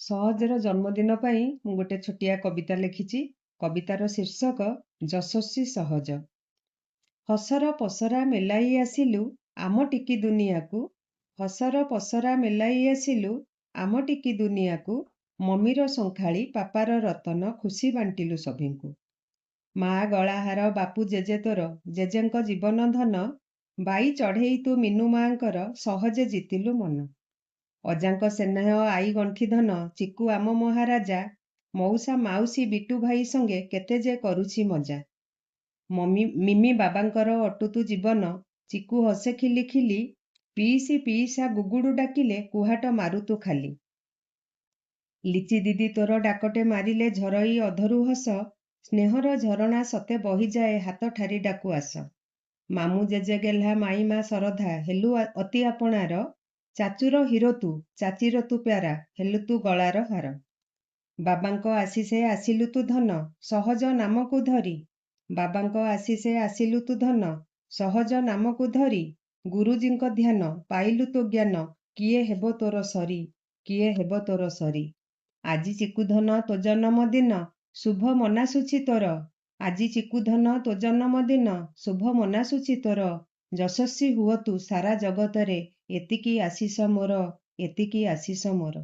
ସହଜର ଜନ୍ମଦିନ ପାଇଁ ମୁଁ ଗୋଟେ ଛୋଟିଆ କବିତା ଲେଖିଛି। କବିତାର ଶୀର୍ଷକ ଯଶସ୍ୱୀ ସହଜ। ହସର ପସରା ମେଲାଇ ଆସିଲୁ ଆମ ଟିକି ଦୁନିଆକୁ, ହସର ପସରା ମେଲାଇ ଆସିଲୁ ଆମ ଟିକି ଦୁନିଆକୁ, ମମିର ଶଙ୍ଖାଳି ପାପାର ରତନ ଖୁସି ବାଣ୍ଟିଲୁ ସଭିଙ୍କୁ। ମା ଗଳାହାର ବାପୁ ଜେଜେ ତୋର, ଜେଜେଙ୍କ ଜୀବନ ଧନ, ବାଇ ଚଢ଼େଇ ତୁ ମିନୁ ମାଙ୍କର ସହଜେ ଜିତିଲୁ ମନ। ଅଜାଙ୍କ ସ୍ନେହ ଆଈ ଗଣ୍ଠି ଧନ, ଚିକୁ ଆମ ମହାରାଜା, ମଉସା ମାଉସୀ ବିଟୁ ଭାଇ ସଙ୍ଗେ କେତେ ଯେ କରୁଛି ମଜା। ମିମି ବାବାଙ୍କର ଅଟୁତୁ ଜୀବନ, ଚିକୁ ହସେ ଖିଲି ଖିଲି, ପିଇସି ପିଇସା ଗୁଗୁଡୁ ଡାକିଲେ କୁହାଟ ମାରୁତୁ ଖାଲି। ଲିଚି ଦିଦି ତୋର ଡାକଟେ ମାରିଲେ ଝରଇ ଅଧରୁ ହସ, ସ୍ନେହର ଝରଣା ସତେ ବହିଯାଏ ହାତ ଠାରି ଡାକୁ ଆସ। ମାମୁଁ ଜେଜେ ଗେହ୍ଲା ମାଇଁ ମା ଶରଧା ହେଲୁ ଅତି ଆପଣାର, ଚାଚୁର ହିରୋ ତୁ ଚାଚିର ତୁ ପ୍ୟାରା ହେଲୁ ତୁ ଗଳାର ହାର। ବାବାଙ୍କ ଆଶିଷେ ଆସିଲୁ ତୁ ଧନ ସହଜ ନାମକୁ ଧରି, ବାବାଙ୍କ ଆଶିଷେ ଆସିଲୁ ତୁ ଧନ ସହଜ ନାମକୁ ଧରି, ଗୁରୁଜୀଙ୍କ ଧ୍ୟାନ ପାଇଲୁ ତୁ ଜ୍ଞାନ, କିଏ ହେବ ତୋର ସରି, କିଏ ହେବ ତୋର ସରି। ଆଜି ଚିକୁଧନ ତୋ ଜନ୍ମଦିନ, ଶୁଭ ମନାସୁଛି ତୋର, ଆଜି ଚିକୁଧନ ତୋ ଜନ୍ମଦିନ, ଶୁଭ ମନାସୁଛି ତୋର। ଯଶସ୍ୱୀ ହୁଅ ତୁ ସାରା ଜଗତରେ, ଏତିକି ଆଶିଷ ମୋର, ଏତିକି ଆଶିଷ ମୋର।